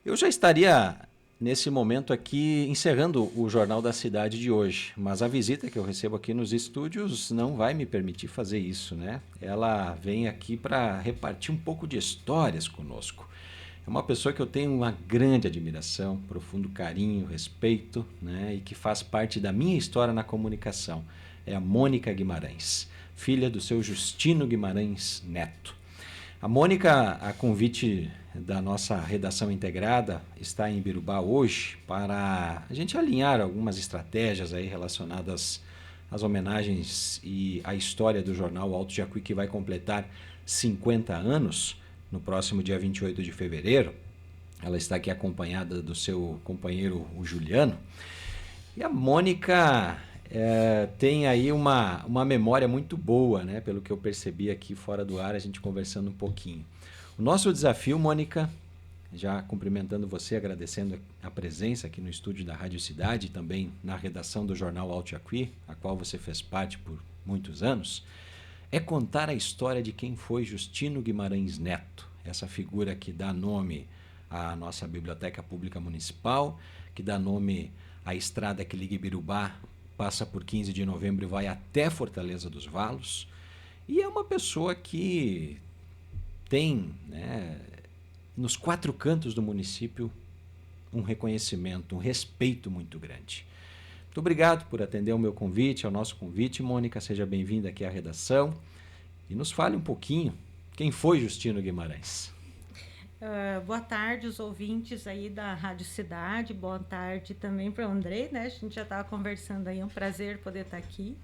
Eu já estaria, nesse momento aqui, encerrando o Jornal da Cidade de hoje, mas a visita que eu recebo aqui nos estúdios não vai me permitir fazer isso, né? Ela vem aqui para repartir um pouco de histórias conosco. É uma pessoa que eu tenho uma grande admiração, profundo carinho, respeito, né? E que faz parte da minha história na comunicação. É a Mônica Guimarães, filha do seu Justino Guimarães Neto. A Mônica, a convite da nossa redação integrada, está em Ibirubá hoje para a gente alinhar algumas estratégias aí relacionadas às homenagens e à história do jornal Alto Jacuí, que vai completar 50 anos no próximo dia 28 de fevereiro. Ela está aqui acompanhada do seu companheiro, o Juliano. E a Mônica tem aí uma memória muito boa, né? Pelo que eu percebi aqui fora do ar, a gente conversando um pouquinho. O nosso desafio, Mônica, já cumprimentando você, agradecendo a presença aqui no estúdio da Rádio Cidade e também na redação do jornal Alto Jacuí, a qual você fez parte por muitos anos, é contar a história de quem foi Justino Guimarães Neto, essa figura que dá nome à nossa Biblioteca Pública Municipal, que dá nome à estrada que liga Ibirubá, passa por 15 de novembro e vai até Fortaleza dos Valos, e é uma pessoa que tem, né, nos 4 cantos do município, um reconhecimento, um respeito muito grande. Muito obrigado por atender ao meu convite, ao nosso convite. Mônica, seja bem-vinda aqui à redação e nos fale um pouquinho quem foi Justino Guimarães. Boa tarde, os ouvintes aí da Rádio Cidade. Boa tarde também para o Andrei, né? A gente já estava conversando aí, é um prazer poder estar aqui.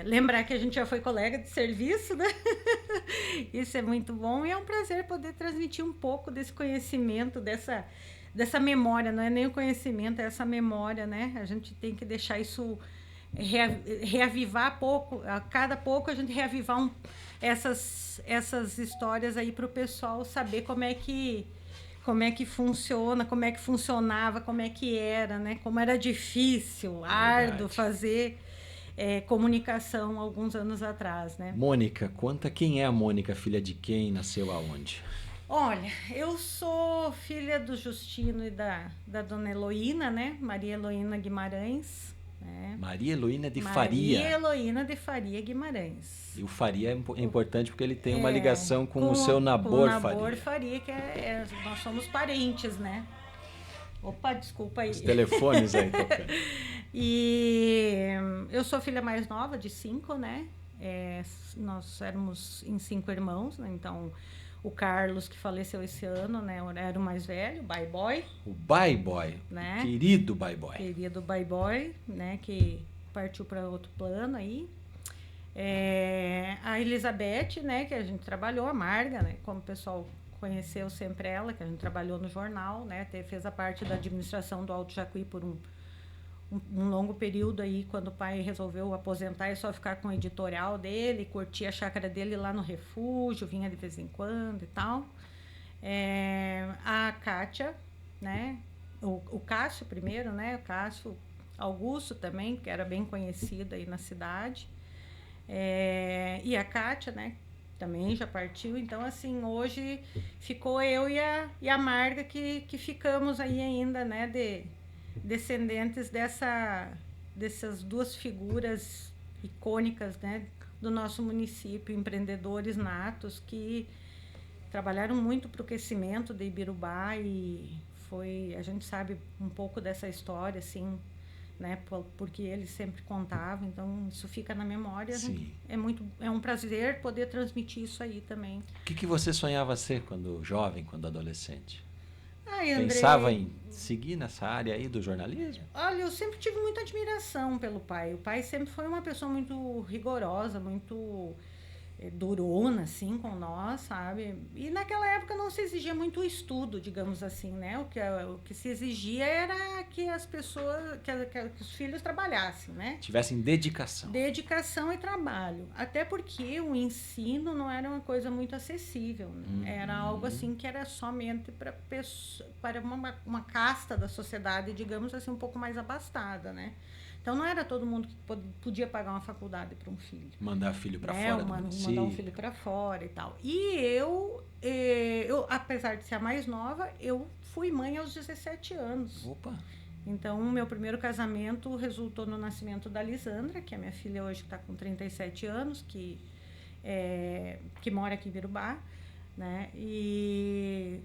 Lembrar que a gente já foi colega de serviço, né? Isso é muito bom e é um prazer poder transmitir um pouco desse conhecimento, dessa memória. Não é nem o conhecimento, é essa memória, né? A gente tem que deixar isso reavivar pouco, a cada pouco a gente reavivar essas histórias aí para o pessoal saber como é que funciona, como é que funcionava, como é que era, né? Como era difícil, árduo fazer comunicação alguns anos atrás, né? Mônica, conta quem é a Mônica, filha de quem, nasceu aonde? Olha, eu sou filha do Justino e da dona Heloína, né? Maria Heloína Guimarães. Maria Heloína de Faria. Maria Heloína de Faria Guimarães. E o Faria é importante porque ele tem uma ligação com o seu Nabor Faria. Com o Nabor Faria, que nós somos parentes, né? Opa, desculpa aí. Os telefones aí tocando. E eu sou filha mais nova de 5, né? Nós éramos em 5 irmãos, né? Então o Carlos, que faleceu esse ano, né? Era o mais velho, o Bye Boy. O Bye Boy, né? Querido Bye Boy. Querido Bye Boy, né? Que partiu para outro plano aí. A Elizabeth, né? Que a gente trabalhou, a Marga, né? Como o pessoal conheceu sempre ela, que a gente trabalhou no jornal, né? Fez a parte da administração do Alto Jacuí por um longo período aí, quando o pai resolveu aposentar e só ficar com o editorial dele, curtia a chácara dele lá no refúgio, vinha de vez em quando e tal. A Kátia, né? O Cássio primeiro, né? O Cássio Augusto também, que era bem conhecido aí na cidade. E a Kátia, né? Também já partiu. Então, assim, hoje ficou eu e a Marga que ficamos aí ainda, né? Descendentes dessas 2 figuras icônicas, né, do nosso município, empreendedores natos que trabalharam muito para o crescimento de Ibirubá e a gente sabe um pouco dessa história, assim, né, porque eles sempre contavam, então isso fica na memória. Sim. É um prazer poder transmitir isso aí também. O que você sonhava ser quando jovem, quando adolescente? Ai, Andrei, pensava em seguir nessa área aí do jornalismo? Olha, eu sempre tive muita admiração pelo pai. O pai sempre foi uma pessoa muito rigorosa, muito durona, assim, com nós, sabe? E naquela época não se exigia muito estudo, digamos assim, né? O que se exigia era que as pessoas, que os filhos trabalhassem, né? Tivessem dedicação. Dedicação e trabalho. Até porque o ensino não era uma coisa muito acessível, né? Era algo assim que era somente para uma casta da sociedade, digamos assim, um pouco mais abastada, né? Então não era todo mundo que podia pagar uma faculdade para um filho. Mandar filho para fora do município. Mandar um filho para fora e tal. E eu, apesar de ser a mais nova, eu fui mãe aos 17 anos. Opa! Então, o meu primeiro casamento resultou no nascimento da Lisandra, que é minha filha hoje, que está com 37 anos, que mora aqui em Birubá, né? E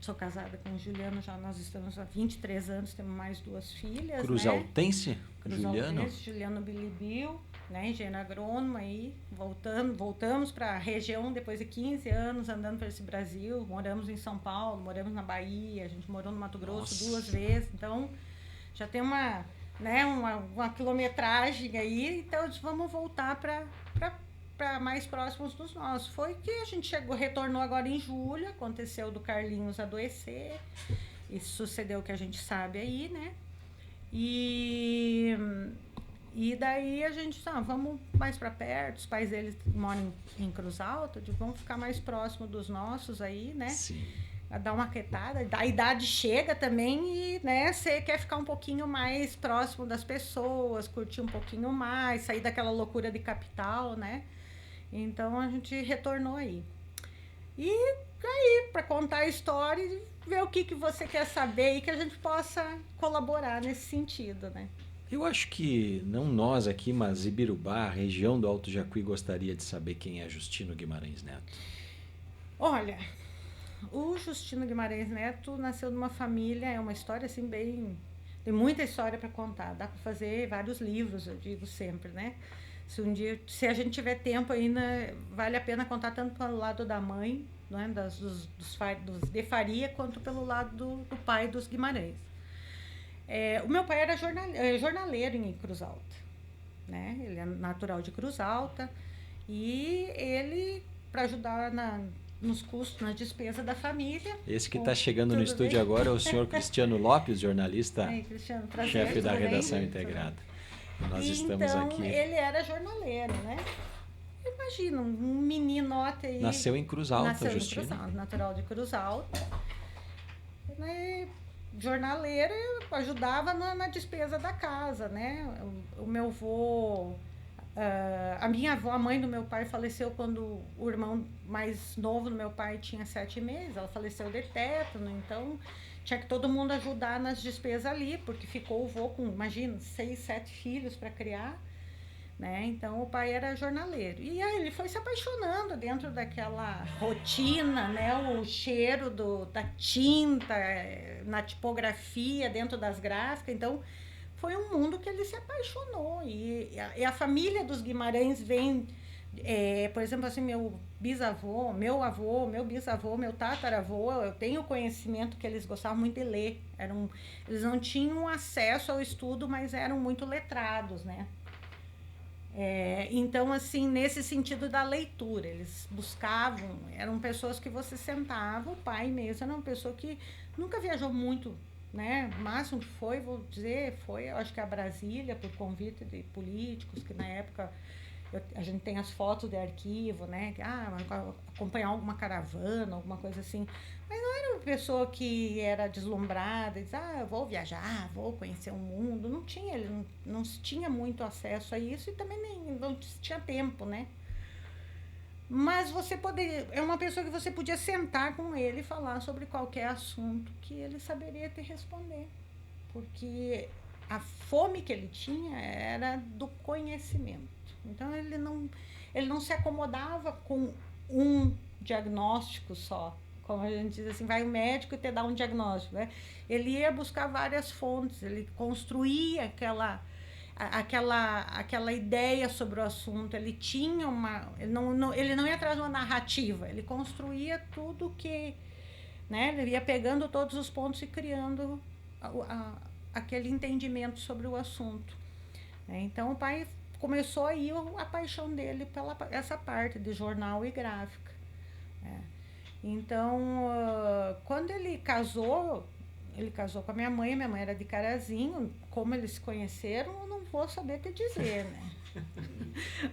sou casada com o Juliano, já nós estamos há 23 anos, temos mais 2 filhas, Cruzaltense? né? Cruzaltense, Juliano Bilibil, né? Engenheiro agrônomo aí, voltamos para a região depois de 15 anos andando por esse Brasil, moramos em São Paulo, moramos na Bahia, a gente morou no Mato Grosso 2 vezes, então já tem uma quilometragem aí, então vamos voltar para mais próximos dos nossos. Foi que a gente retornou agora em julho, aconteceu do Carlinhos adoecer, isso sucedeu que a gente sabe aí, né? E daí a gente vamos mais para perto, os pais deles moram em Cruz Alta, vamos ficar mais próximo dos nossos aí, né? Sim. A dar uma aquietada, a idade chega também e, né, você quer ficar um pouquinho mais próximo das pessoas, curtir um pouquinho mais, sair daquela loucura de capital, né? Então a gente retornou aí. E aí, para contar a história e ver o que você quer saber e que a gente possa colaborar nesse sentido, né? Eu acho que não nós aqui, mas Ibirubá, a região do Alto Jacuí, gostaria de saber quem é Justino Guimarães Neto. Olha, o Justino Guimarães Neto nasceu numa família, é uma história assim bem... Tem muita história para contar, dá para fazer vários livros, eu digo sempre, né? Se a gente tiver tempo ainda, vale a pena contar tanto pelo lado da mãe, né, dos de Faria, quanto pelo lado do pai dos Guimarães. O meu pai era jornaleiro em Cruz Alta, né? Ele é natural de Cruz Alta e ele, para ajudar nos custos, na despesa da família... Esse que está chegando no estúdio agora é o senhor Cristiano Lopes, jornalista, Cristiano, prazer, chefe da Redação Integrada. Nós estamos então, aqui. Ele era jornaleiro, né? Imagina, um meninote aí. Nasceu em Cruz Alta, Justino. Em Cruz Alta, natural de Cruz Alta. Né? Jornaleiro, ajudava na despesa da casa, né? O meu avô... a minha avó, a mãe do meu pai, faleceu quando o irmão mais novo do meu pai tinha 7 meses. Ela faleceu de tétano, então... Tinha que todo mundo ajudar nas despesas ali, porque ficou o vô com, imagina, 6, 7 filhos para criar, né? Então o pai era jornaleiro. E aí ele foi se apaixonando dentro daquela rotina, né? O cheiro da tinta na tipografia, dentro das gráficas. Então foi um mundo que ele se apaixonou. E a família dos Guimarães vem... por exemplo, assim, meu bisavô, meu avô, meu bisavô, meu tataravô, eu tenho conhecimento que eles gostavam muito de ler. Eles não tinham acesso ao estudo, mas eram muito letrados, né? Então, assim, nesse sentido da leitura, eles buscavam, eram pessoas que você sentava, o pai mesmo era uma pessoa que nunca viajou muito, né? O máximo que foi, vou dizer, eu acho que a Brasília, por convite de políticos, que na época... a gente tem as fotos de arquivo, né? Acompanhar alguma caravana, alguma coisa assim. Mas não era uma pessoa que era deslumbrada, diz, eu vou viajar, vou conhecer o mundo. Não tinha, ele não tinha muito acesso a isso e também não tinha tempo, né? Mas é uma pessoa que você podia sentar com ele e falar sobre qualquer assunto que ele saberia te responder. Porque a fome que ele tinha era do conhecimento. Então ele não se acomodava com um diagnóstico só. Como a gente diz assim, vai o médico e te dá um diagnóstico, né? Ele ia buscar várias fontes, ele construía aquela ideia sobre o assunto, ele tinha ele não ia atrás de uma narrativa, ele construía tudo que, né? Ele ia pegando todos os pontos e criando aquele entendimento sobre o assunto. Então o pai começou aí a paixão dele pela essa parte de jornal e gráfica. Então, quando ele casou com a minha mãe era de Carazinho. Como eles se conheceram, eu não vou saber te dizer, né?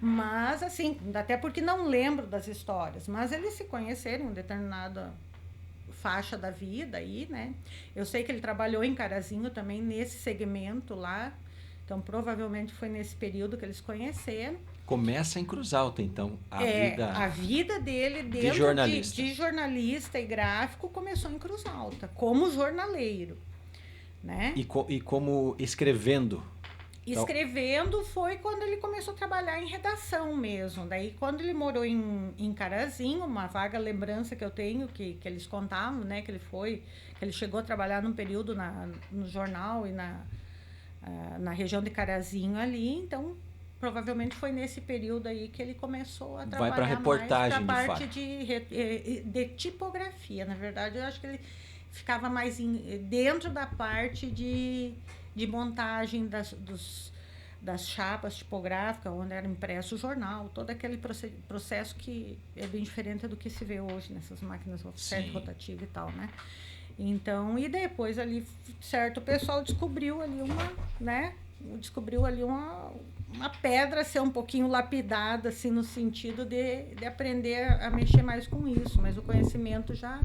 Mas, assim, até porque não lembro das histórias, mas eles se conheceram em determinada faixa da vida aí, né? Eu sei que ele trabalhou em Carazinho também, nesse segmento lá, Então, provavelmente foi nesse período que eles conheceram. Começa em Cruz Alta, então, A vida dele dentro de jornalista e gráfico começou em Cruz Alta, como jornaleiro, né? E como escrevendo? Escrevendo foi quando ele começou a trabalhar em redação mesmo. Daí, quando ele morou em Carazinho, uma vaga lembrança que eu tenho, que eles contavam, né? Que ele chegou a trabalhar num período no jornal e na região de Carazinho ali. Então, provavelmente foi nesse período aí que ele começou a trabalhar. Vai para reportagem, mais para a parte de tipografia. Na verdade, eu acho que ele ficava mais dentro da parte de montagem das chapas tipográficas, onde era impresso o jornal, todo aquele processo que é bem diferente do que se vê hoje nessas máquinas offset rotativa e tal, né? Então, e depois ali, certo, o pessoal descobriu ali uma pedra a ser um pouquinho lapidada, assim, no sentido de aprender a mexer mais com isso, mas o conhecimento já,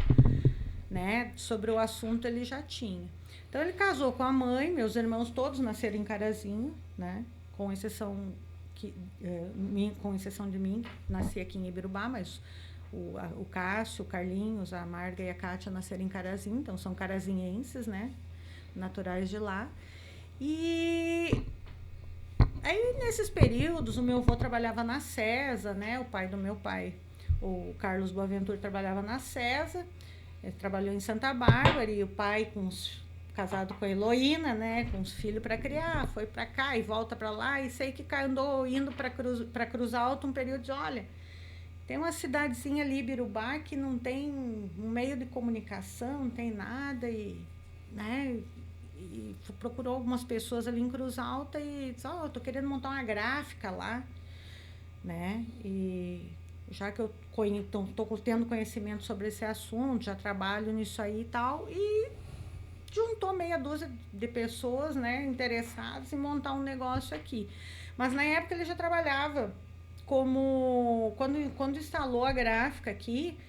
né, sobre o assunto ele já tinha. Então, ele casou com a mãe, meus irmãos todos nasceram em Carazinho, né? Com exceção de mim, nasci aqui em Ibirubá, mas o Cássio, o Carlinhos, a Marga e a Kátia nasceram em Carazinho, então são carazinhenses, né? Naturais de lá. E aí, nesses períodos, o meu avô trabalhava na CESA, né? O pai do meu pai, o Carlos Boaventura, trabalhava na CESA, ele trabalhou em Santa Bárbara, e o pai casado com a Heloína, né, com os filhos para criar, foi para cá e volta para lá, e sei que andou indo para Cruz Alta um período de, olha, tem uma cidadezinha ali, Ibirubá, que não tem um meio de comunicação, não tem nada, né, e procurou algumas pessoas ali em Cruz Alta e disse, eu tô querendo montar uma gráfica lá, né, e já que eu tô tendo conhecimento sobre esse assunto, já trabalho nisso aí e tal, e juntou meia dúzia de pessoas, né, interessadas em montar um negócio aqui. Mas na época ele já trabalhava quando instalou a gráfica aqui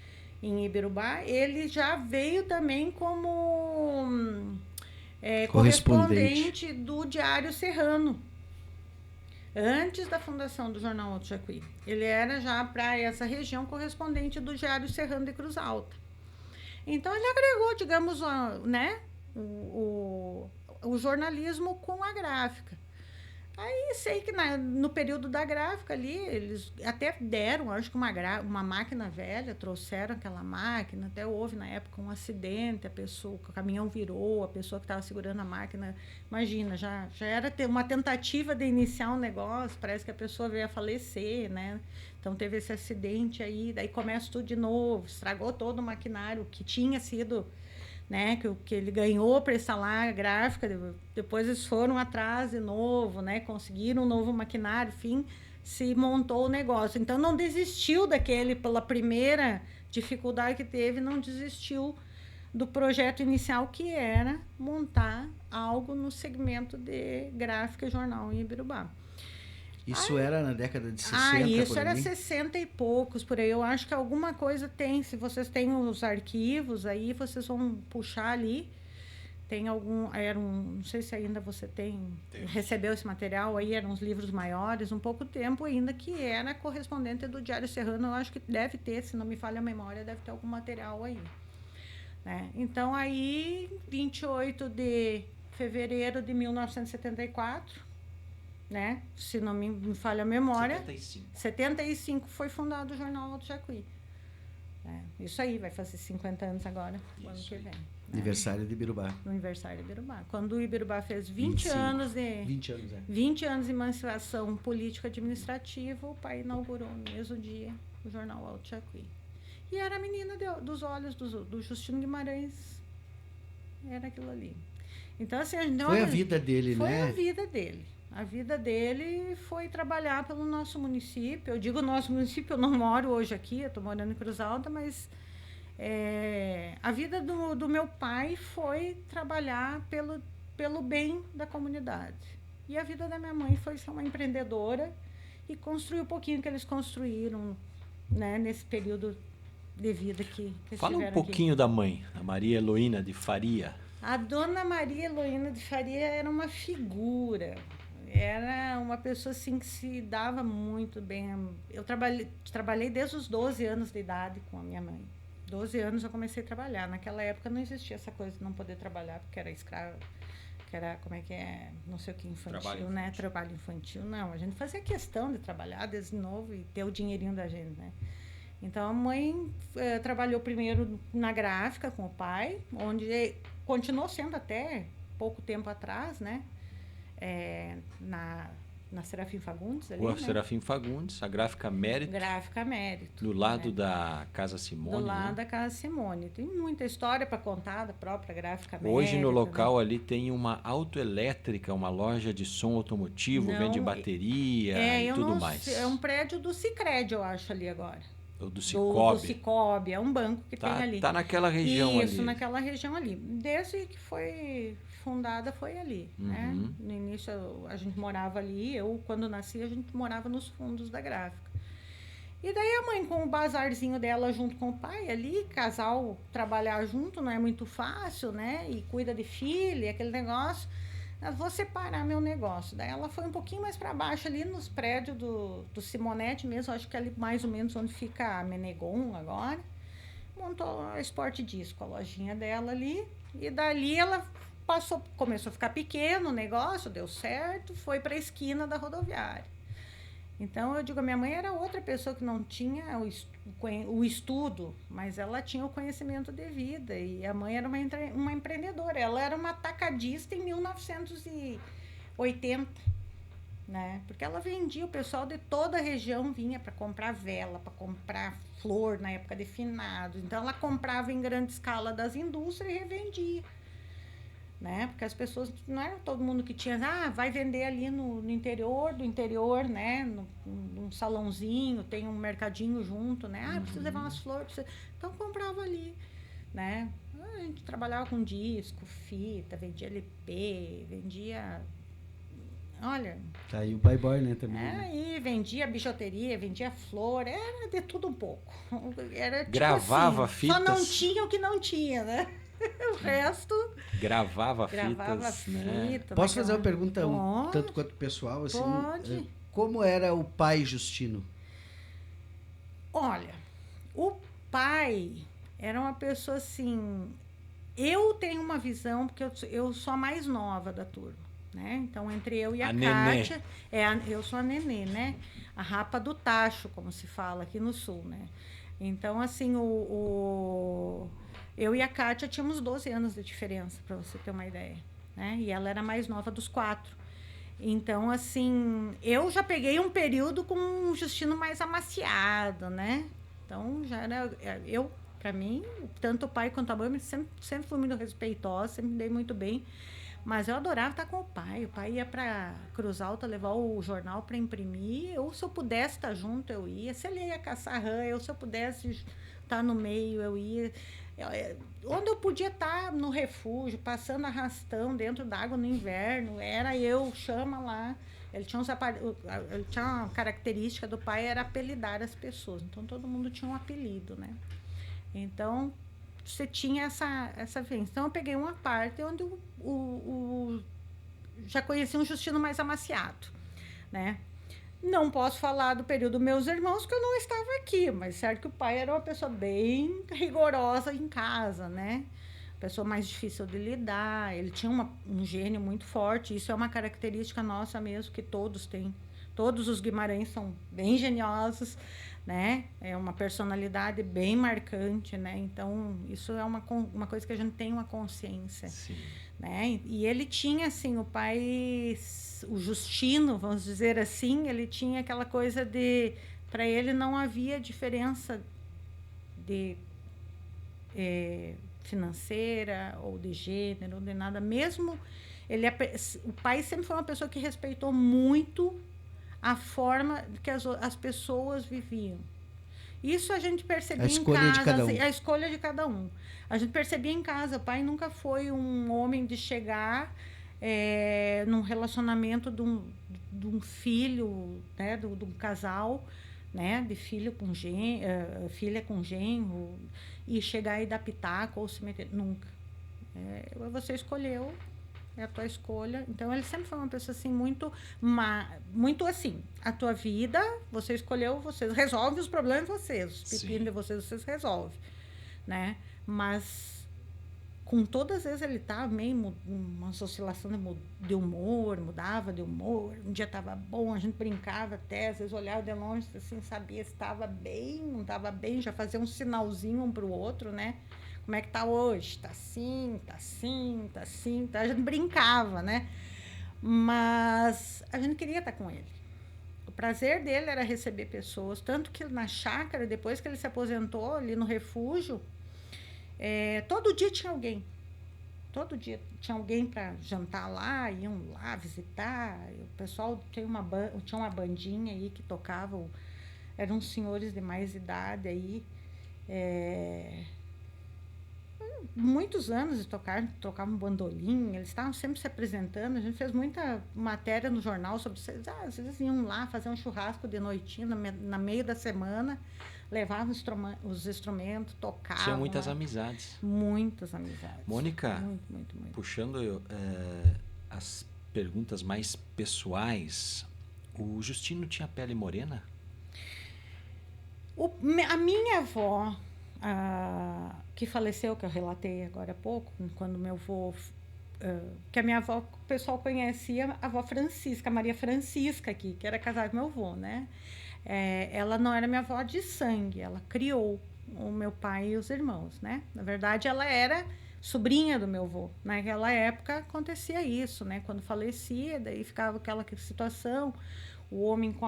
em Ibirubá, ele já veio também como correspondente do Diário Serrano. Antes da fundação do Jornal Alto Jacuí. Ele era já para essa região correspondente do Diário Serrano de Cruz Alta. Então ele agregou, digamos, né, o jornalismo com a gráfica. Aí sei que no período da gráfica ali, eles até deram, acho que uma máquina velha, trouxeram aquela máquina, até houve na época um acidente, o caminhão virou, a pessoa que estava segurando a máquina, imagina, já era uma tentativa de iniciar um negócio, parece que a pessoa veio a falecer, né? Então teve esse acidente aí, daí começa tudo de novo, estragou todo o maquinário que tinha sido, né, que ele ganhou para instalar a gráfica, depois eles foram atrás de novo, né, conseguiram um novo maquinário, enfim, se montou o negócio. Então, não desistiu pela primeira dificuldade que teve, não desistiu do projeto inicial, que era montar algo no segmento de gráfica e jornal em Ibirubá. Isso era na década de 60? Isso era 60 e poucos, por aí. Eu acho que alguma coisa tem. Se vocês têm os arquivos aí, vocês vão puxar ali. Tem não sei se ainda você recebeu esse material aí, eram uns livros maiores, um pouco tempo ainda, que era correspondente do Diário Serrano. Eu acho que deve ter, se não me falha a memória, deve ter algum material aí. Né? Então, aí, 28 de fevereiro de 1974... né? Se não me falha a memória, 75 foi fundado o Jornal Alto Jacuí. Isso aí, vai fazer 50 anos agora, o ano que vem. Né? Aniversário de Ibirubá. No aniversário de Ibirubá. Quando o Ibirubá fez 20 anos de 20 anos de emancipação político-administrativa, o pai inaugurou no mesmo dia o Jornal Alto Jacuí. E era a menina dos olhos do Justino Guimarães. Era aquilo ali. Então, assim, foi a vida dele, né? Foi a vida dele. A vida dele foi trabalhar pelo nosso município. Eu digo nosso município, eu não moro hoje aqui, eu estou morando em Cruz Alta, mas a vida do meu pai foi trabalhar pelo bem da comunidade. E a vida da minha mãe foi ser uma empreendedora e construir um pouquinho que eles construíram, né, nesse período de vida que Fala um pouquinho da mãe, a Maria Heloína de Faria. A dona Maria Heloína de Faria era uma figura. era uma pessoa assim que se dava muito bem. Eu trabalhei desde os 12 anos de idade com a minha mãe. 12 anos eu comecei a trabalhar. Naquela época não existia essa coisa de não poder trabalhar, porque era escravo, que era, como é que é, não sei o que, infantil, né? Trabalho infantil. Não, a gente fazia questão de trabalhar desde novo e ter o dinheirinho da gente, né? Então, a mãe trabalhou primeiro na gráfica com o pai, onde continuou sendo até pouco tempo atrás, né? Na Serafim Fagundes ali, Rua né? Serafim Fagundes, a Gráfica Mérito. Gráfica Mérito. Do lado da Casa Simone. Do lado né? da Casa Simone. Tem muita história para contar da própria Gráfica Mérito. Hoje no local ali tem uma autoelétrica, uma loja de som automotivo, vende bateria e tudo mais. É um prédio do Sicredi, eu acho, ali agora. Do Cicobi. Do Cicobi, é um banco que tem ali. Tá naquela região ali. Isso, naquela região ali. Desde que foi fundada, foi ali, né? No início, a gente morava ali. Eu, quando nasci, a gente morava nos fundos da gráfica. E daí a mãe, com o bazarzinho dela junto com o pai ali, casal trabalhar junto não é muito fácil, né? E cuida de filho, aquele negócio. Eu vou separar meu negócio. Daí ela foi um pouquinho mais para baixo ali nos prédios do Simonetti mesmo, acho que ali mais ou menos onde fica a Menegon agora. Montou a Sport Disco, a lojinha dela ali. E dali ela começou a ficar pequeno o negócio, deu certo, foi para a esquina da rodoviária. Então, eu digo, a minha mãe era outra pessoa que não tinha o estudo, mas ela tinha o conhecimento de vida. E a mãe era uma empreendedora. Ela era uma atacadista em 1980, né? Porque ela vendia, o pessoal de toda a região vinha para comprar vela, para comprar flor na época de finados. Então, ela comprava em grande escala das indústrias e revendia. Né? Porque as pessoas, não era todo mundo que tinha, vai vender ali no interior do interior, né? Num salãozinho, tem um mercadinho junto, né? Precisa levar umas flores, então comprava ali, né? A gente trabalhava com disco, fita, vendia LP, vendia, olha... Tá aí o Bye Boy, né, também. Aí vendia bijuteria, vendia flor, era de tudo um pouco. Era tipo Gravava assim, fitas. só não tinha o que não tinha, né? O resto... Gravava fitas, né? Posso fazer uma pergunta tanto quanto pessoal? Assim, pode. Como era o pai Justino? Olha, o pai era uma pessoa assim... Eu tenho uma visão, porque eu sou a mais nova da turma, né? Então, entre eu e a Kátia... eu sou a nenê, né? A rapa do tacho, como se fala aqui no sul, né? Então, assim, eu e a Kátia tínhamos 12 anos de diferença, para você ter uma ideia, né? E ela era a mais nova dos 4. Então, assim, eu já peguei um período com um Justino mais amaciado, né? Então, já era... Para mim, tanto o pai quanto a mãe, sempre fui muito respeitosa, sempre me dei muito bem. Mas eu adorava estar com o pai. O pai ia para Cruz Alta levar o jornal para imprimir. Ou se eu pudesse estar junto, eu ia. Se ele ia caçar rã, se eu pudesse estar no meio, eu ia. Onde eu podia estar no refúgio, passando arrastão dentro d'água no inverno, era eu, chama lá. Ele tinha uma característica do pai, era apelidar as pessoas. Então, todo mundo tinha um apelido, né? Então, você tinha essa vivência. Então, eu peguei uma parte onde já conheci um Justino mais amaciado, né? Não posso falar do período dos meus irmãos, porque eu não estava aqui, mas certo que o pai era uma pessoa bem rigorosa em casa, né? Pessoa mais difícil de lidar, ele tinha um gênio muito forte, isso é uma característica nossa mesmo, que todos têm. Todos os Guimarães são bem geniosos, né? É uma personalidade bem marcante, né? Então, isso é uma coisa que a gente tem uma consciência. Sim. Né? E ele tinha, assim, o pai, o Justino, vamos dizer assim, ele tinha aquela coisa de... Para ele não havia diferença de financeira ou de gênero, de nada. Mesmo... o pai sempre foi uma pessoa que respeitou muito a forma que as pessoas viviam. Isso a gente percebia em casa, a escolha de cada um. A gente percebia em casa, o pai nunca foi um homem de chegar num relacionamento de um filho, né, de um casal, né, de filha com genro, e chegar e dar pitaco ou se meter. Nunca. Você escolheu é a tua escolha. Então, ele sempre foi uma pessoa assim, muito assim, a tua vida, você escolheu, vocês resolvem os problemas de vocês, os pepinos de vocês resolvem, né? Mas com todas as vezes ele estava meio uma oscilação de humor, mudava de humor. Um dia estava bom, a gente brincava até, às vezes olhava de longe, assim, sabia se estava bem, não estava bem, já fazia um sinalzinho um para o outro, né? Como é que tá hoje? Tá assim, tá assim, tá assim. A gente brincava, né? Mas a gente queria estar com ele. O prazer dele era receber pessoas, tanto que na chácara, depois que ele se aposentou ali no refúgio, todo dia tinha alguém. Todo dia tinha alguém para jantar lá, iam lá visitar. O pessoal tinha uma bandinha aí que tocava, eram senhores de mais idade aí. Muitos anos de tocavam bandolim, eles estavam sempre se apresentando. A gente fez muita matéria no jornal sobre vocês iam lá fazer um churrasco de noitinho na meio da semana, levavam os instrumentos, tocavam. Tinha muitas amizades. Muitas amizades. Mônica, muito. Puxando as perguntas mais pessoais, o Justino tinha pele morena? A minha avó, que faleceu, que eu relatei agora há pouco, quando meu avô, que a minha avó, o pessoal conhecia a avó Francisca, a Maria Francisca aqui, que era casada com meu avô, né? Ela não era minha avó de sangue, ela criou o meu pai e os irmãos, né? Na verdade, ela era sobrinha do meu avô. Naquela época acontecia isso, né? Quando falecia, daí ficava aquela situação, o homem com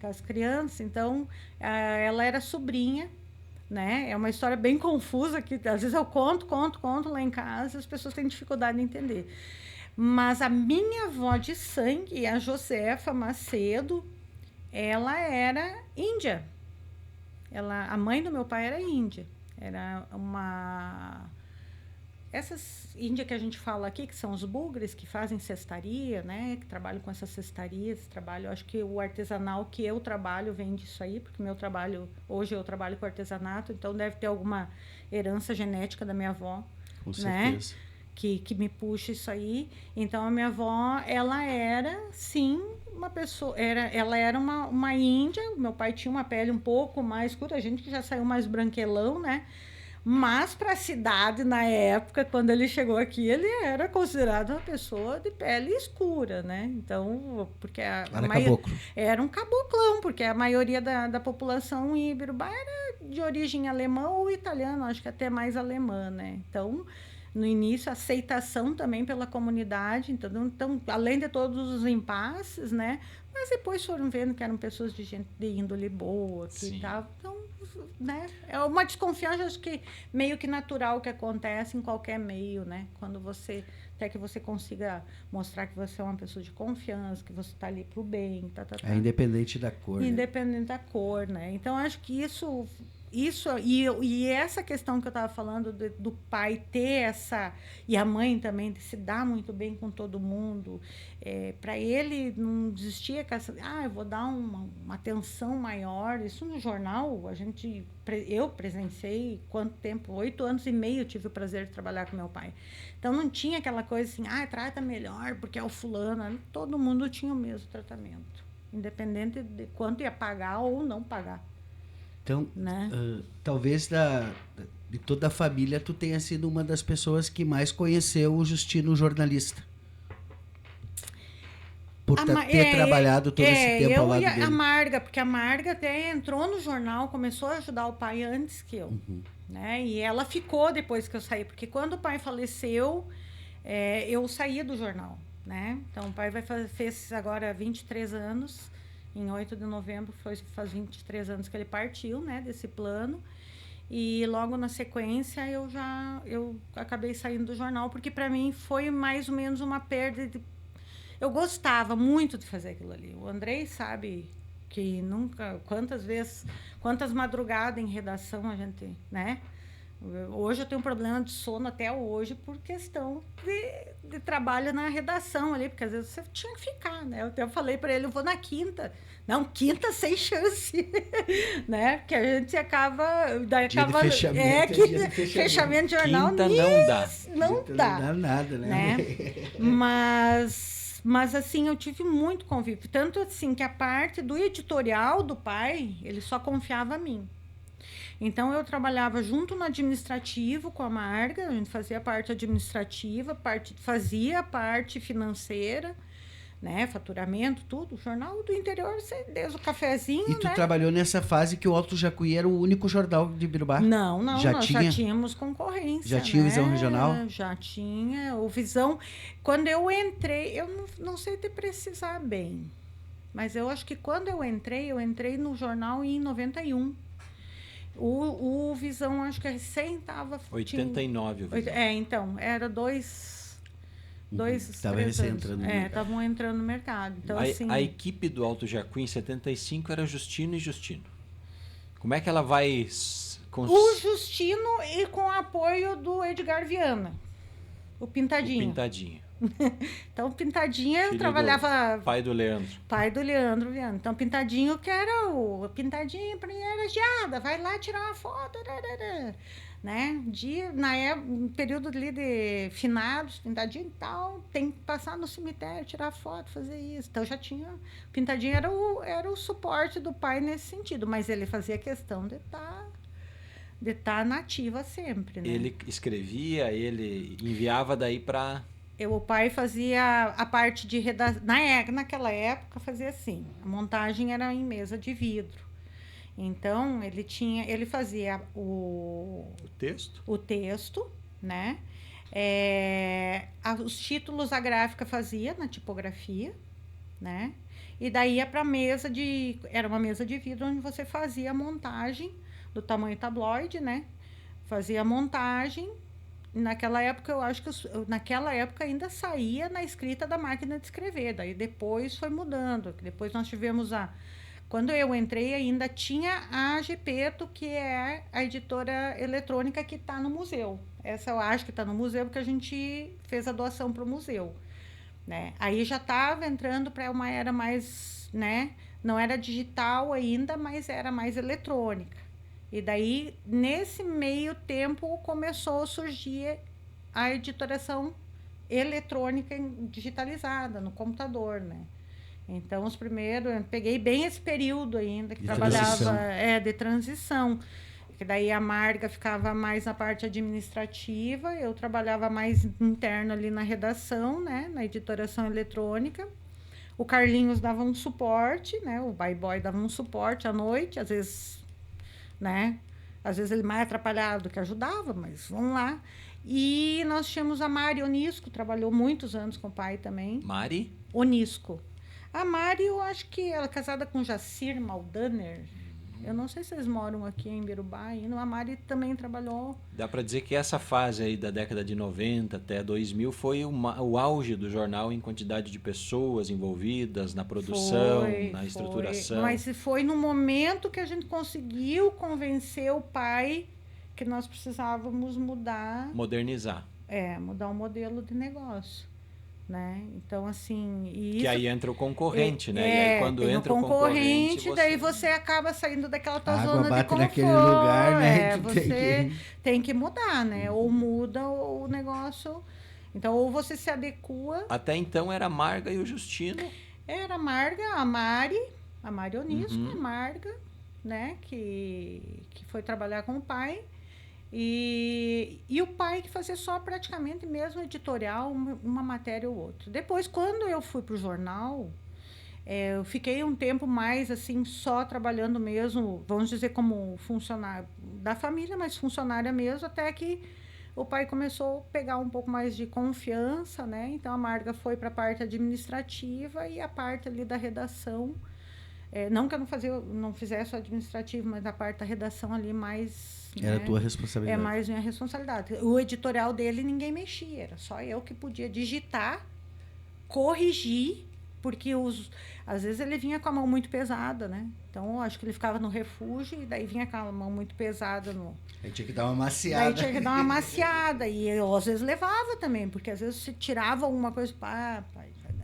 as crianças, então ela era sobrinha, né? É uma história bem confusa, que às vezes eu conto lá em casa e as pessoas têm dificuldade de entender. Mas a minha avó de sangue, a Josefa Macedo, ela era índia. A mãe do meu pai era índia. Era essas índias que a gente fala aqui, que são os bugres, que fazem cestaria, né? Que trabalham com essas cestarias. Acho que o artesanal que eu trabalho vem disso aí, porque hoje eu trabalho com artesanato, então deve ter alguma herança genética da minha avó. Com né? certeza. Que me puxa isso aí. Então, a minha avó, ela era, sim, uma pessoa... Ela era uma índia. Meu pai tinha uma pele um pouco mais escura. A gente que já saiu mais branquelão, né? Mas, para a cidade, na época, quando ele chegou aqui, ele era considerado uma pessoa de pele escura, né? Então, porque era caboclo. Era um caboclão, porque a maioria da população em Ibirubá era de origem alemã ou italiana, acho que até mais alemã, né? Então, no início, a aceitação também pela comunidade, então, além de todos os impasses, né? Mas depois foram vendo que eram pessoas de índole boa, que tal. Então, né? É uma desconfiança, acho que meio que natural que acontece em qualquer meio, né? Quando até que você consiga mostrar que você é uma pessoa de confiança, que você está ali para o bem, É independente da cor. Independente da cor, né? Então, acho que isso e essa questão que eu estava falando do pai ter essa, e a mãe também, de se dar muito bem com todo mundo, para ele não existia eu vou dar uma atenção maior. Isso no jornal, eu presenciei quanto tempo? 8 anos e meio eu tive o prazer de trabalhar com meu pai. Então não tinha aquela coisa assim, trata melhor porque é o fulano. Todo mundo tinha o mesmo tratamento, independente de quanto ia pagar ou não pagar. Então, né? Talvez de toda a família, tu tenha sido uma das pessoas que mais conheceu o Justino jornalista. Por ter trabalhado todo esse tempo ao lado dele. A Marga, porque a Marga até entrou no jornal, começou a ajudar o pai antes que eu. Uhum. Né? E ela ficou depois que eu saí, porque quando o pai faleceu, eu saí do jornal. Né? Então, o pai fez agora 23 anos. Em 8 de novembro faz 23 anos que ele partiu, né, desse plano. E logo na sequência eu acabei saindo do jornal, porque para mim foi mais ou menos uma perda. Eu gostava muito de fazer aquilo ali. O Andrei sabe que quantas madrugadas em redação a gente, né? Hoje eu tenho um problema de sono até hoje por questão de trabalho na redação ali, porque às vezes você tinha que ficar, né? Eu até falei para ele, eu vou na quinta. Não, quinta sem chance, né? Porque a gente acaba... Daí Dia acaba de fechamento, dia de fechamento de jornal. Quinta não dá. Não dá. Não dá nada, né? Mas assim, eu tive muito convívio. Tanto assim que a parte do editorial do pai, ele só confiava a mim. Então, eu trabalhava junto no administrativo com a Marga, a gente fazia a parte administrativa, fazia a parte financeira, né? Faturamento, tudo. O jornal do interior, desde o cafezinho, E tu né? trabalhou nessa fase que o Alto Jacuí era o único jornal de Birubá? Não, nós já tínhamos concorrência. Já tinha né? Visão Regional? Já tinha. O Visão... Quando eu entrei, eu não sei te precisar bem, mas eu acho que quando eu entrei no jornal em 91. O Visão, acho que recém estava... 89, o Visão. Então, era dois... Estava três recém anos. entrando no mercado. Estavam entrando no mercado. Então, assim... A equipe do Alto Jacuí em 75 era Justino e Justino. Como é que ela vai... O Justino e com o apoio do Edgar Viana, o Pintadinho. O Pintadinho. Então, o Pintadinho Filho trabalhava... pai do Leandro. Pai do Leandro Viana. Então, Pintadinho que era o... Pintadinho, primeira geada, vai lá tirar uma foto, né? No período ali de finados, Pintadinho e tal, tem que passar no cemitério, tirar foto, fazer isso. Então, já tinha... Pintadinho era o suporte do pai nesse sentido, mas ele fazia questão de estar nativa sempre, né? Ele escrevia, ele enviava daí para... O pai fazia a parte de redação. Naquela época, fazia assim. A montagem era em mesa de vidro. Então, ele fazia o texto, né? Os títulos a gráfica fazia na tipografia, né? E daí ia para era uma mesa de vidro onde você fazia a montagem do tamanho tabloide, né? Fazia a montagem. Naquela época, eu acho que naquela época ainda saía na escrita da máquina de escrever, daí depois foi mudando. Depois nós tivemos quando eu entrei, ainda tinha a Gepeto, que é a editora eletrônica que está no museu. Essa eu acho que está no museu, porque a gente fez a doação para o museu, né? Aí já estava entrando para uma era mais, né? Não era digital ainda, mas era mais eletrônica. E daí, nesse meio tempo, começou a surgir a editoração eletrônica digitalizada no computador, né? Então, os primeiros... Eu peguei bem esse período ainda, que trabalhava... de transição. Que daí a Marga ficava mais na parte administrativa, eu trabalhava mais interno ali na redação, né? Na editoração eletrônica. O Carlinhos dava um suporte, né? O Boy dava um suporte à noite, às vezes... né? Às vezes ele mais atrapalhado do que ajudava, mas vamos lá. E nós tínhamos a Mari Onisco, trabalhou muitos anos com o pai também. Mari? Onisco. A Mari, eu acho que ela é casada com Jacir Maldaner. Eu não sei se eles moram aqui em Birubá ainda. A Mari também trabalhou. Dá para dizer que essa fase aí da década de 90 até 2000 foi o auge do jornal em quantidade de pessoas envolvidas na produção, na estruturação. Mas foi no momento que a gente conseguiu convencer o pai que nós precisávamos mudar. Modernizar. Mudar o modelo de negócio. Né? Então, assim... Que aí entra o concorrente, né? E aí, quando entra o concorrente... Daí você acaba saindo daquela tua água zona bate de conforto. naquele lugar, né? Você tem que mudar, né? Ou muda o negócio... Então, ou você se adequa... Até então era a Marga e o Justino. Era a Marga, a Mari Onisco, a Marga, né? Que foi trabalhar com o pai... E o pai que fazia só praticamente mesmo editorial, uma matéria ou outra. Depois, quando eu fui para o jornal, eu fiquei um tempo mais assim, só trabalhando mesmo, vamos dizer, como funcionária da família, mas funcionária mesmo, até que o pai começou a pegar um pouco mais de confiança, né? Então, a Marga foi para a parte administrativa e a parte ali da redação. Não que eu não fizesse o administrativo, mas a parte da redação ali mais... Era a tua responsabilidade. É mais minha responsabilidade. O editorial dele ninguém mexia, era só eu que podia digitar, corrigir, porque às vezes ele vinha com a mão muito pesada, né? Então, eu acho que ele ficava no refúgio e daí vinha com a mão muito pesada no... Aí tinha que dar uma maciada. Daí tinha que dar uma maciada. E eu, às vezes, levava também, porque às vezes você tirava alguma coisa, pai,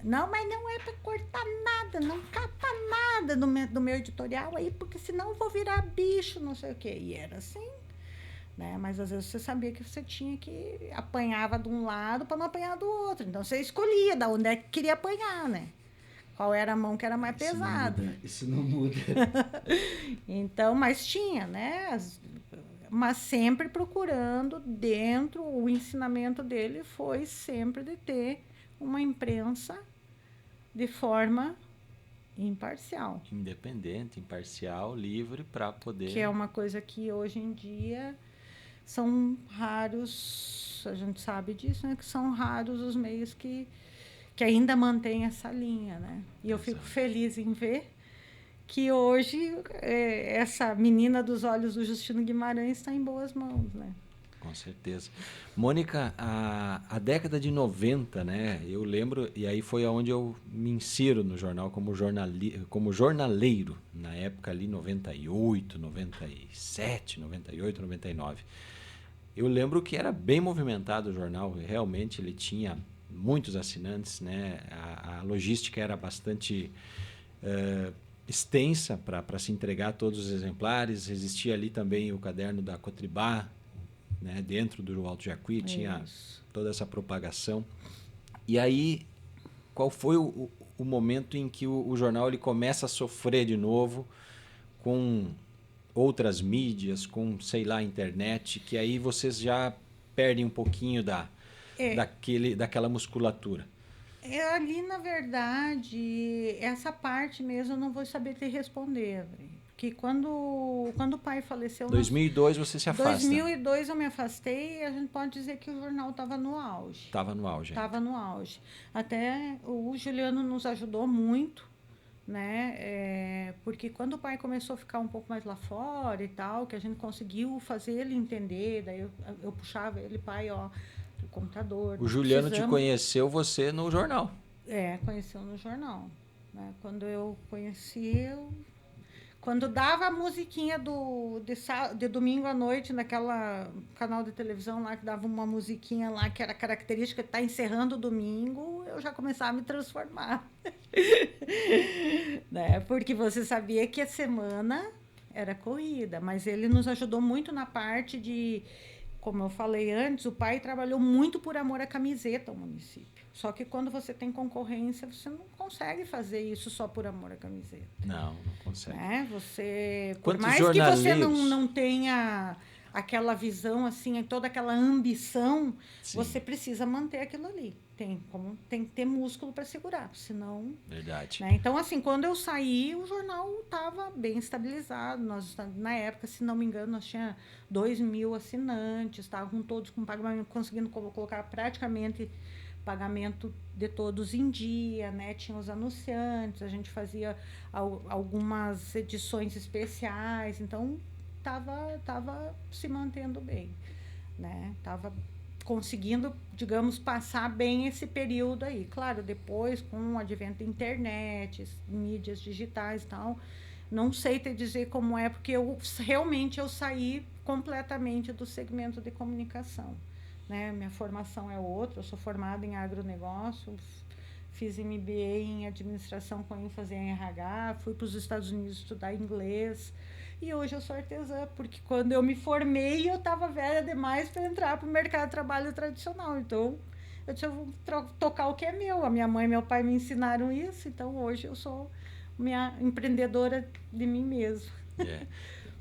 não, mas não é para cortar nada, não cata nada do meu editorial aí, porque senão eu vou virar bicho, não sei o quê. E era assim, né? Mas às vezes você sabia que você tinha que apanhava de um lado para não apanhar do outro. Então você escolhia da onde é que queria apanhar, né? Qual era a mão que era mais pesada. Isso não muda. Então, mas tinha, né? Mas sempre procurando dentro, o ensinamento dele foi sempre de ter uma imprensa de forma imparcial. Independente, imparcial, livre para poder... Que é uma coisa que hoje em dia são raros, a gente sabe disso, né? Que são raros os meios que ainda mantêm essa linha, né? E eu fico feliz em ver que hoje essa menina dos olhos do Justino Guimarães está em boas mãos, né? Com certeza. Mônica, a década de 90, né? Eu lembro, e aí foi onde eu me insiro no jornal como jornaleiro, na época ali 98, 97, 98, 99. Eu lembro que era bem movimentado o jornal, realmente ele tinha muitos assinantes, né? A logística era bastante extensa para se entregar todos os exemplares. Existia ali também o caderno da Cotribá, né? Dentro do Alto Jacuí tinha toda essa propagação. E aí, qual foi o momento em que o jornal ele começa a sofrer de novo com outras mídias, com, sei lá, internet, que aí vocês já perdem um pouquinho daquela musculatura? Ali, na verdade, essa parte mesmo eu não vou saber te responder, porque quando o pai faleceu... 2002 você se afasta. 2002 eu me afastei e a gente pode dizer que o jornal estava no auge. Estava no auge. Estava no auge. Até o Juliano nos ajudou muito, né? Porque quando o pai começou a ficar um pouco mais lá fora e tal, que a gente conseguiu fazer ele entender, daí eu puxava ele, pai, ó, o computador. O Juliano te conheceu você no jornal. Conheceu no jornal. Né? Quando eu conheci, quando dava a musiquinha de domingo à noite, naquela canal de televisão lá, que dava uma musiquinha lá, que era característica de estar encerrando o domingo, eu já começava a me transformar. Né? Porque você sabia que a semana era corrida, mas ele nos ajudou muito na parte de... Como eu falei antes, o pai trabalhou muito por amor à camiseta ao município. Só que quando você tem concorrência, você não consegue fazer isso só por amor à camiseta. Não consegue. Né? Você, Quantos por mais que você não tenha aquela visão, assim, toda aquela ambição, sim, você precisa manter aquilo ali. Tem que ter músculo para segurar, senão... Verdade. Né? Então, assim, quando eu saí, o jornal estava bem estabilizado. Nós, na época, se não me engano, nós tínhamos 2.000 assinantes, estavam todos com pagamento, conseguindo colocar praticamente pagamento de todos em dia, né? Tinha os anunciantes, a gente fazia algumas edições especiais, então estava se mantendo bem, né? Estava conseguindo, digamos, passar bem esse período aí. Claro, depois, com o advento da internet, mídias digitais e tal, não sei te dizer como é, porque realmente eu saí completamente do segmento de comunicação. Né? Minha formação é outra, eu sou formada em agronegócio, fiz MBA em administração com ênfase em RH, fui para os Estados Unidos estudar inglês, e hoje eu sou artesã, porque quando eu me formei, eu estava velha demais para entrar para o mercado de trabalho tradicional. Então, eu disse, eu vou tocar o que é meu. A minha mãe e meu pai me ensinaram isso, então hoje eu sou minha empreendedora de mim mesma.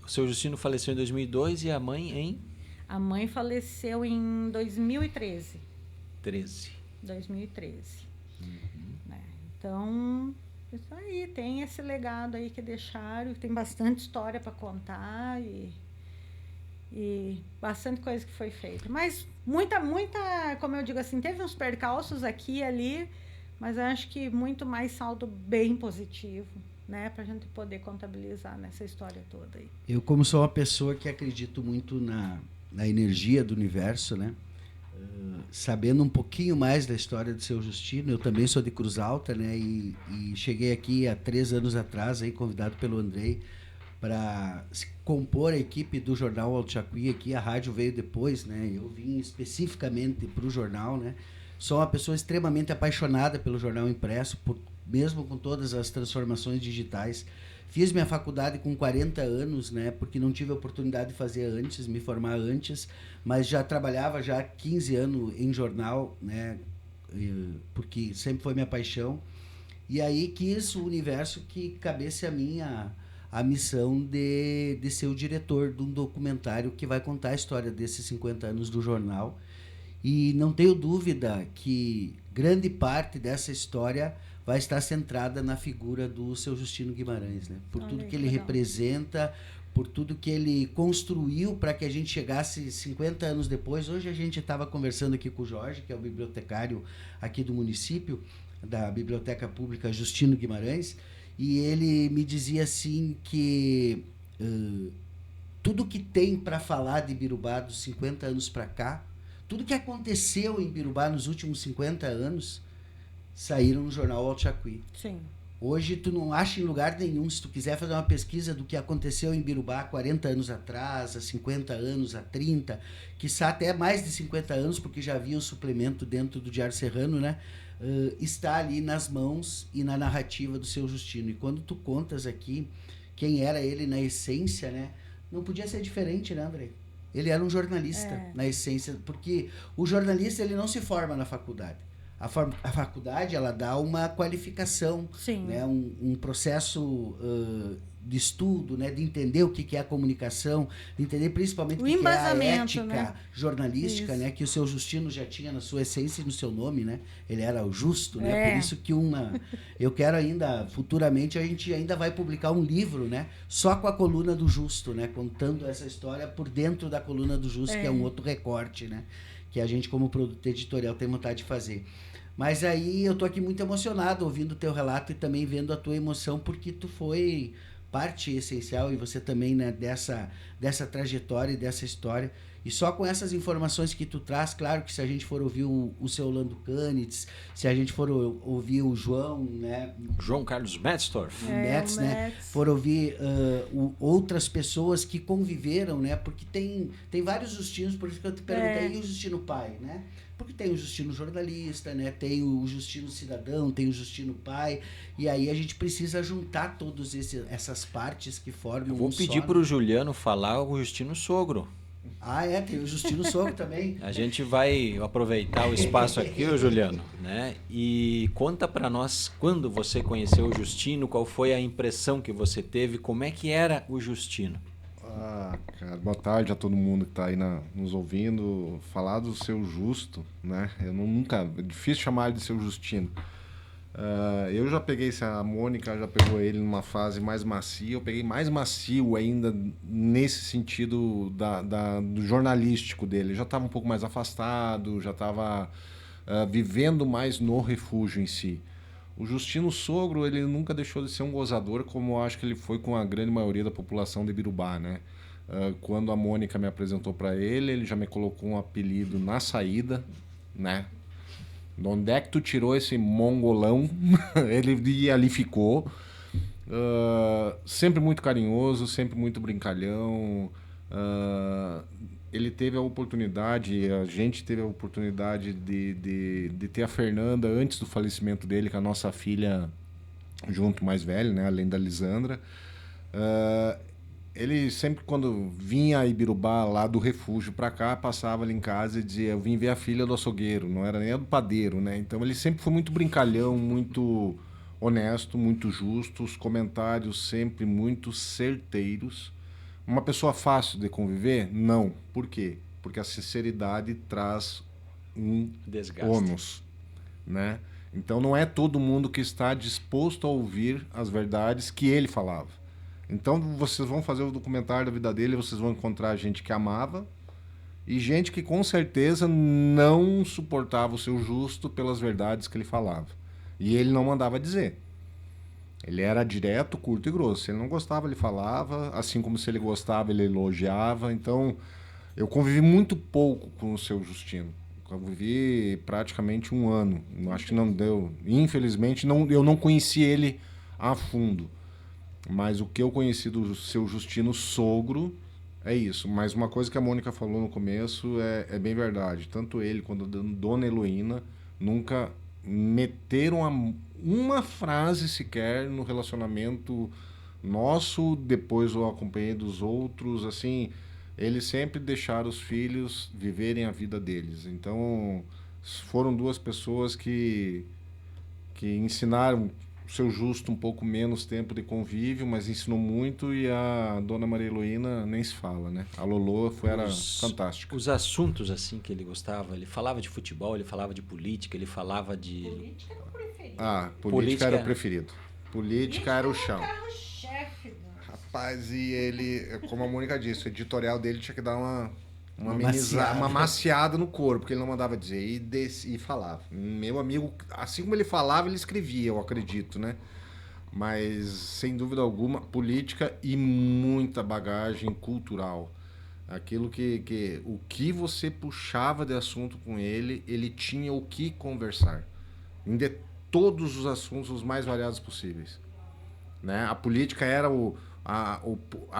O seu Justino faleceu em 2002 e a mãe em? A mãe faleceu em 2013. 2013. Né? Então... Isso aí, tem esse legado aí que deixaram, tem bastante história para contar e bastante coisa que foi feita. Mas muita, como eu digo assim, teve uns percalços aqui e ali, mas acho que muito mais saldo bem positivo, né, para a gente poder contabilizar nessa história toda aí. Eu, como sou uma pessoa que acredito muito na energia do universo, né? sabendo um pouquinho mais da história do Seu Justino. Eu também sou de Cruz Alta, né? E cheguei aqui há 3 anos atrás, aí, convidado pelo Andrei, para compor a equipe do Jornal Alto Jacuí aqui. A rádio veio depois, né? Eu vim especificamente para o jornal, né? Sou uma pessoa extremamente apaixonada pelo jornal impresso, mesmo com todas as transformações digitais. Fiz minha faculdade com 40 anos, né? Porque não tive a oportunidade de fazer antes, me formar antes, mas já trabalhava já há 15 anos em jornal, né? Porque sempre foi minha paixão. E aí quis o universo que cabesse a mim a missão de ser o diretor de um documentário que vai contar a história desses 50 anos do jornal. E não tenho dúvida que grande parte dessa história vai estar centrada na figura do Seu Justino Guimarães, né? Por tudo que ele representa, por tudo que ele construiu para que a gente chegasse 50 anos depois. Hoje a gente estava conversando aqui com o Jorge, que é o bibliotecário aqui do município, da Biblioteca Pública Justino Guimarães, e ele me dizia assim que tudo que tem para falar de Birubá dos 50 anos para cá, tudo que aconteceu em Birubá nos últimos 50 anos, saíram no jornal Alto Jacuí. Sim. Hoje tu não acha em lugar nenhum, se tu quiser fazer uma pesquisa do que aconteceu em Birubá 40 anos atrás, há 50 anos, há 30, quiçá até mais de 50 anos, porque já havia um suplemento dentro do Diário Serrano, né? Está ali nas mãos e na narrativa do Seu Justino. E quando tu contas aqui quem era ele na essência, né? Não podia ser diferente, né, André? Ele era um jornalista, na essência, porque o jornalista ele não se forma na faculdade. A faculdade ela dá uma qualificação, né? Um processo de estudo, né? De entender o que é a comunicação, de entender principalmente o que é a ética, né? Jornalística, né? Que o Seu Justino já tinha na sua essência e no seu nome, né? Ele era o justo, né? Por isso que eu quero ainda, futuramente, a gente ainda vai publicar um livro, né? Só com a coluna do justo, né? Contando essa história por dentro da coluna do justo, que é um outro recorte, né? Que a gente, como produtor editorial, tem vontade de fazer. Mas aí eu tô aqui muito emocionado ouvindo o teu relato e também vendo a tua emoção, porque tu foi parte essencial, e você também, né, dessa trajetória e dessa história. E só com essas informações que tu traz, claro que se a gente for ouvir o seu Orlando Canitz, se a gente for ouvir o João, né? João Carlos Metzdorf. Metz, né? For ouvir outras pessoas que conviveram, né? Porque tem vários Justinos, por isso que eu te perguntei, e o Justino pai, né? Porque tem o Justino jornalista, né? Tem o Justino cidadão, tem o Justino pai, e aí a gente precisa juntar todas essas partes que formam Eu vou pedir para o Juliano falar o Justino sogro. Tem o Justino sogro também. A gente vai aproveitar o espaço aqui, ô Juliano, né? E conta para nós quando você conheceu o Justino, qual foi a impressão que você teve, como é que era o Justino? Cara, boa tarde a todo mundo que está aí nos ouvindo. Falar do Seu Justo, né? É difícil chamar ele de Seu Justino. Eu já peguei, a Mônica já pegou ele numa fase mais macia, eu peguei mais macio ainda nesse sentido do jornalístico dele. Já estava um pouco mais afastado, já estava vivendo mais no refúgio em si. O Justino sogro, ele nunca deixou de ser um gozador, como eu acho que ele foi com a grande maioria da população de Birubá, né? Quando a Mônica me apresentou para ele, ele já me colocou um apelido na saída, né? De onde é que tu tirou esse mongolão? Ele ali ficou. Sempre muito carinhoso, sempre muito brincalhão. Ele teve a oportunidade, a gente teve a oportunidade de ter a Fernanda antes do falecimento dele, com a nossa filha junto, mais velha, né? Além da Lisandra. Ele sempre, quando vinha a Ibirubá, lá do refúgio para cá, passava ali em casa e dizia: eu vim ver a filha do açougueiro, não era nem a do padeiro, né? Então ele sempre foi muito brincalhão, muito honesto, muito justo, os comentários sempre muito certeiros. Uma pessoa fácil de conviver? Não. Por quê? Porque a sinceridade traz um desgaste, ônus, né? Então não é todo mundo que está disposto a ouvir as verdades que ele falava. Então vocês vão fazer o documentário da vida dele, vocês vão encontrar gente que amava e gente que com certeza não suportava o Seu Justo pelas verdades que ele falava. E ele não mandava dizer. Ele era direto, curto e grosso. Se ele não gostava, ele falava. Assim como se ele gostava, ele elogiava. Então, eu convivi muito pouco com o Seu Justino. Convivi praticamente um ano. Acho que não deu. Infelizmente, eu não conheci ele a fundo. Mas o que eu conheci do seu Justino sogro é isso. Mas uma coisa que a Mônica falou no começo é bem verdade. Tanto ele quanto a Dona Heloína nunca meteram uma frase sequer no relacionamento nosso. Depois eu acompanhei dos outros. Assim, eles sempre deixaram os filhos viverem a vida deles. Então, foram duas pessoas que ensinaram o seu Justo um pouco menos tempo de convívio, mas ensinou muito, e a Dona Maria Heloína nem se fala, né? A Lolô era fantástica. Os assuntos assim que ele gostava, ele falava de futebol, ele falava de política, ele falava de... Política era o preferido. Política era o preferido. Política era o chão. Carro-chefe. Rapaz, e ele, como a Mônica disse, o editorial dele tinha que dar uma maciada no corpo, porque ele não mandava dizer e falava. Meu amigo, assim como ele falava, ele escrevia, eu acredito, né? Mas, sem dúvida alguma, política e muita bagagem cultural. Aquilo o que você puxava de assunto com ele, ele tinha o que conversar. Todos os assuntos, os mais variados possíveis. Né? A política era a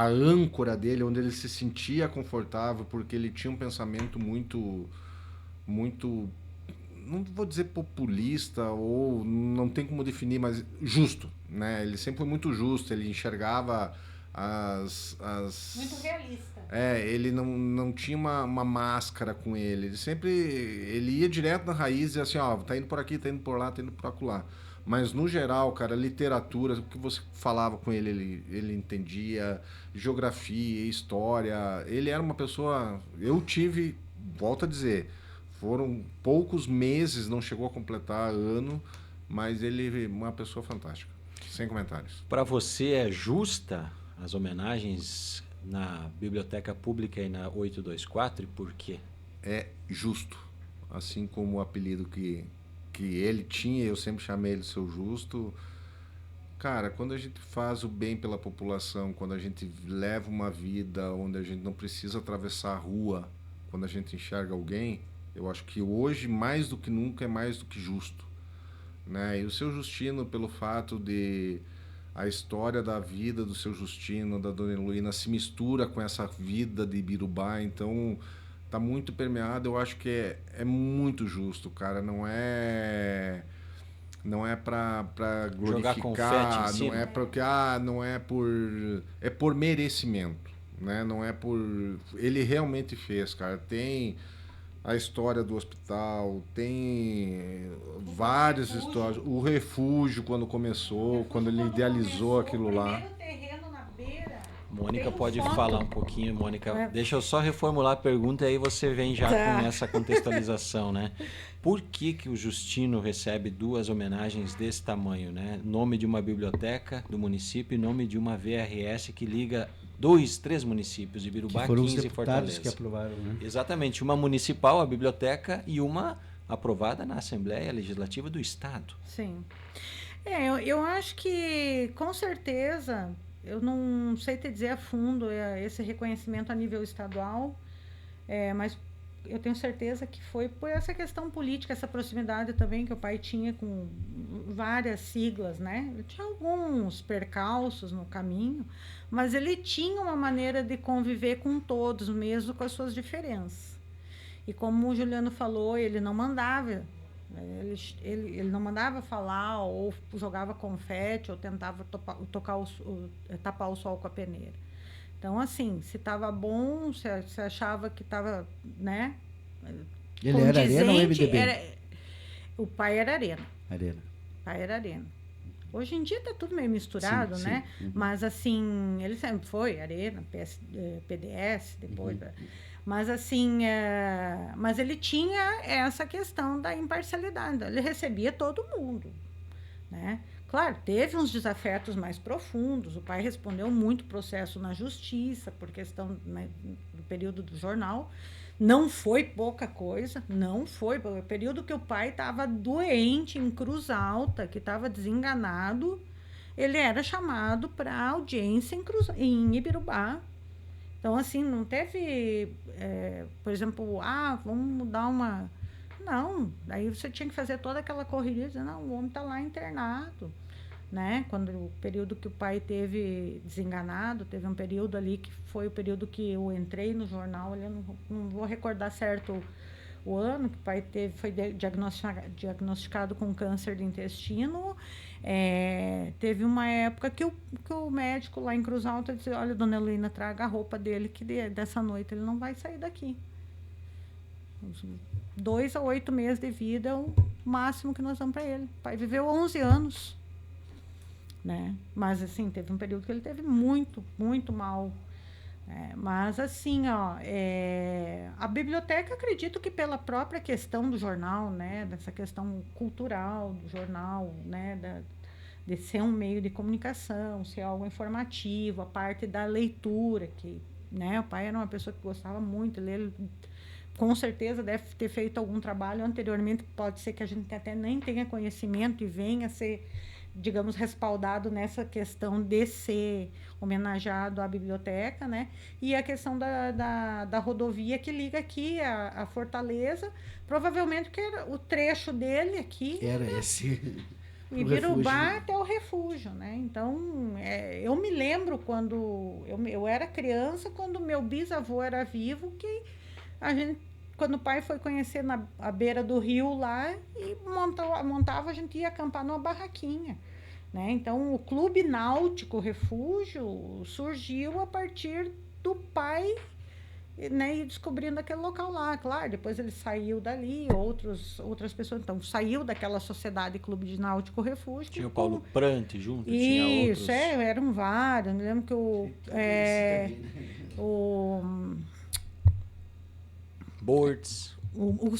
âncora dele, onde ele se sentia confortável, porque ele tinha um pensamento muito, não vou dizer populista, ou não tem como definir, mas justo, né? Ele sempre foi muito justo, ele enxergava muito realista. Ele não tinha uma máscara com ele, ele ia direto na raiz e assim, ó, tá indo por aqui, tá indo por lá, tá indo por acolá. Mas, no geral, cara, literatura, o que você falava com ele entendia, geografia, história. Ele era uma pessoa... Eu tive, volto a dizer, foram poucos meses, não chegou a completar ano, mas ele é uma pessoa fantástica. Sem comentários. Para você é justa as homenagens na Biblioteca Pública e na 824, e por quê? É justo. Assim como o apelido que ele tinha, eu sempre chamei ele de Seu Justo. Cara, quando a gente faz o bem pela população, quando a gente leva uma vida onde a gente não precisa atravessar a rua, quando a gente enxerga alguém, eu acho que hoje, mais do que nunca, é mais do que justo. Né? E o Seu Justino, pelo fato de a história da vida do Seu Justino, da Dona Heloína, se mistura com essa vida de Ibirubá, então... tá muito permeado, eu acho que é muito justo, cara. Não é para glorificar, não é porque não é por merecimento, né? Não é por ele realmente fez, cara. Tem a história do hospital, tem várias histórias. O refúgio quando começou, quando ele idealizou aquilo lá. Mônica pode falar um pouquinho, Mônica. Deixa eu só reformular a pergunta e aí você vem já com essa contextualização, né? Por que o Justino recebe duas homenagens desse tamanho, né? Nome de uma biblioteca do município e nome de uma VRS que liga 3 municípios, Ibirubá, 15 e Fortaleza. Que aprovaram, né? Exatamente, uma municipal, a biblioteca, e uma aprovada na Assembleia Legislativa do Estado. Sim. Eu acho que, com certeza... Eu não sei te dizer a fundo esse reconhecimento a nível estadual, mas eu tenho certeza que foi por essa questão política, essa proximidade também que o pai tinha com várias siglas, né? Ele tinha alguns percalços no caminho, mas ele tinha uma maneira de conviver com todos, mesmo com as suas diferenças. E como o Juliano falou, ele não mandava... Ele não mandava falar ou jogava confete ou tentava tapar o sol com a peneira. Então, assim, se estava bom, se achava que estava, né? Ele era Arena ou MDB? O pai era Arena. Arena. O pai era Arena. Hoje em dia está tudo meio misturado, sim, né? Sim. Uhum. Mas, assim, ele sempre foi Arena, PDS, depois... Uhum. Mas, assim, mas ele tinha essa questão da imparcialidade. Ele recebia todo mundo, né? Claro, teve uns desafetos mais profundos. O pai respondeu muito processo na justiça, por questão, né, do período do jornal. Não foi pouca coisa, não foi. O período que o pai estava doente em Cruz Alta, que estava desenganado, ele era chamado para audiência em Ibirubá. Então, assim, não teve, por exemplo, vamos dar não. Daí você tinha que fazer toda aquela correria, dizendo, não, o homem está lá internado, né? Quando o período que o pai teve desenganado, teve um período ali que foi o período que eu entrei no jornal, eu não vou recordar certo o ano que o pai foi diagnosticado com câncer de intestino. Teve uma época que o médico lá em Cruz Alta disse, olha, dona Helena, traga a roupa dele, que dessa noite ele não vai sair daqui. 2 a 8 meses de vida é o máximo que nós damos para ele. O pai viveu 11 anos. Né? Mas, assim, teve um período que ele teve muito, muito mal. Mas, assim, a biblioteca, acredito que pela própria questão do jornal, né? Dessa questão cultural do jornal, né? De ser um meio de comunicação, ser algo informativo, a parte da leitura, que, né? O pai era uma pessoa que gostava muito de ler. Ele, com certeza deve ter feito algum trabalho anteriormente, pode ser que a gente até nem tenha conhecimento e venha a ser, digamos, respaldado nessa questão de ser homenageado à biblioteca, né? E a questão da rodovia que liga aqui a Fortaleza, provavelmente que era o trecho dele aqui. Era esse. Ibirubá até o refúgio, né? Então, eu me lembro quando eu era criança, quando meu bisavô era vivo, que a gente, quando o pai foi conhecer à beira do rio lá e montava, a gente ia acampar numa barraquinha, né? Então, o Clube Náutico Refúgio surgiu a partir do pai, né, e descobrindo aquele local lá. Claro, depois ele saiu dali, outras pessoas, então, saiu daquela sociedade Clube de Náutico Refúgio. Tinha o Paulo Prante junto, isso, tinha outros. Eram vários. Eu me lembro que o Bortz. O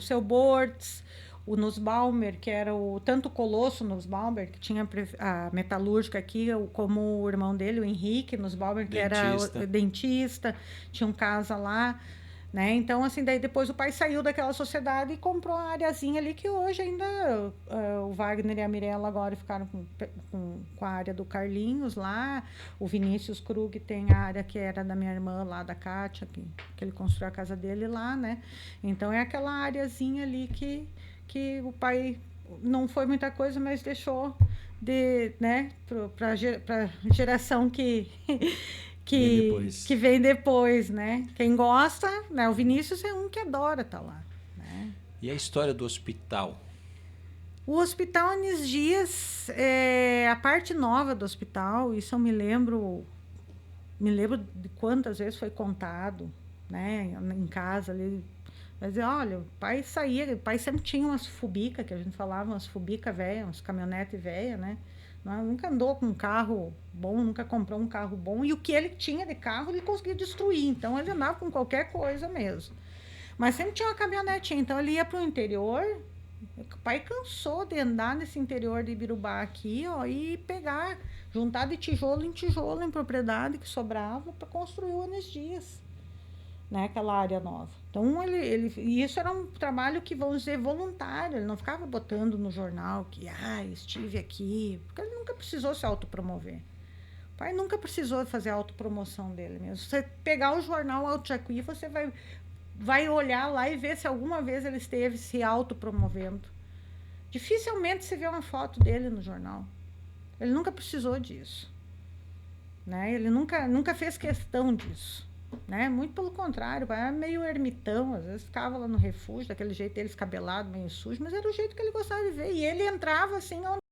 seu Bortz, o Nussbaumer, que era tanto o Colosso Nussbaumer, que tinha a metalúrgica aqui, como o irmão dele, o Henrique Nussbaumer, que era o dentista, tinha um casa lá, né? Então, assim, daí depois o pai saiu daquela sociedade e comprou a areazinha ali, que hoje ainda o Wagner e a Mirella agora ficaram com a área do Carlinhos lá, o Vinícius Krug tem a área que era da minha irmã lá, da Kátia, que ele construiu a casa dele lá, né? Então, é aquela areazinha ali que o pai não foi muita coisa, mas deixou né, para a geração que vem depois, né? Quem gosta, né? O Vinícius é um que adora estar lá, né? E a história do hospital? O Hospital Anis Dias, a parte nova do hospital, isso eu me lembro de quantas vezes foi contado, né? Em casa ali. Mas, olha, o pai sempre tinha umas fubica, que a gente falava, umas fubica velha, umas caminhonete velha, né? Nunca andou com um carro bom, nunca comprou um carro bom. E o que ele tinha de carro, ele conseguia destruir. Então, ele andava com qualquer coisa mesmo. Mas sempre tinha uma caminhonetinha. Então, ele ia para o interior. O pai cansou de andar nesse interior de Ibirubá aqui, ó, e pegar, juntar de tijolo em propriedade que sobrava para construir o Anis Dias, né, aquela área nova. Então, e isso era um trabalho que, vamos dizer, voluntário. Ele não ficava botando no jornal que, estive aqui, porque ele nunca precisou se autopromover. O pai nunca precisou fazer a autopromoção dele mesmo. Se você pegar o jornal Alto Jacuí, você vai olhar lá e ver se alguma vez ele esteve se autopromovendo. Dificilmente se vê uma foto dele no jornal. Ele nunca precisou disso, né? Ele nunca fez questão disso, né? Muito pelo contrário, era meio ermitão, às vezes ficava lá no refúgio, daquele jeito dele escabelado, meio sujo, mas era o jeito que ele gostava de ver. E ele entrava assim